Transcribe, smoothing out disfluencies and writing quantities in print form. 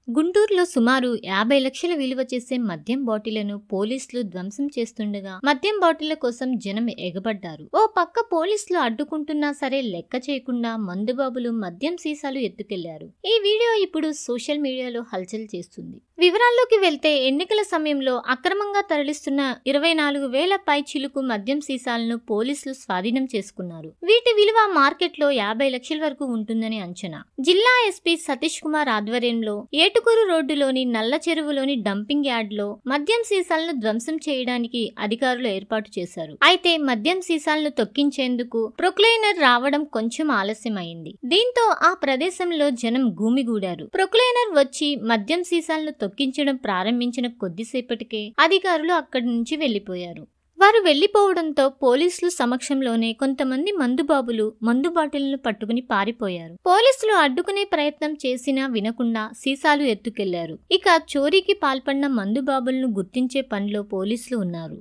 గుంటూరులో సుమారు 50 లక్షల విలువ చేసే మద్యం బాటిళ్లను పోలీసులు ధ్వంసం చేస్తుండగా మద్యం బాటిళ్ల కోసం జనం ఎగబడ్డారు. ఓ పక్క పోలీసులు అడ్డుకుంటున్నా సరే లెక్క చేయకుండా మందుబాబులు మద్యం సీసాలు ఎత్తుకెళ్లారు. ఈ వీడియో ఇప్పుడు సోషల్ మీడియాలో హల్చల్ చేస్తుంది. వివరాల్లోకి వెళ్తే ఎన్నికల సమయంలో అక్రమంగా తరలిస్తున్న 24,000 పై చిలుకు మద్యం సీసాలను పోలీసులు స్వాధీనం చేసుకున్నారు. వీటి విలువ మార్కెట్లో 50 లక్షల వరకు ఉంటుందని అంచనా. జిల్లా ఎస్పీ సతీష్ కుమార్ ఆధ్వర్యంలో ఏటుకూరు రోడ్డులోని నల్ల చెరువులోని డంపింగ్ యార్డ్లో మద్యం సీసాలను ధ్వంసం చేయడానికి అధికారులు ఏర్పాటు చేశారు. అయితే మద్యం సీసాలను తొక్కించేందుకు ప్రొక్లైనర్ రావడం కొంచెం ఆలస్యమైంది. దీంతో ఆ ప్రదేశంలో జనం గుమిగూడారు. ప్రొక్లైనర్ వచ్చి మద్యం సీసాలను తొక్కించడం ప్రారంభించిన కొద్దిసేపటికే అధికారులు అక్కడి నుంచి వెళ్లిపోయారు. వారు వెళ్లిపోవడంతో పోలీసులు సమక్షంలోనే కొంతమంది మందుబాబులు మందు బాటిళ్లను పట్టుకుని పారిపోయారు. పోలీసులు అడ్డుకునే ప్రయత్నం చేసినా వినకుండా సీసాలు ఎత్తుకెళ్లారు. ఇక చోరీకి పాల్పడిన మందుబాబులను గుర్తించే పనిలో పోలీసులు ఉన్నారు.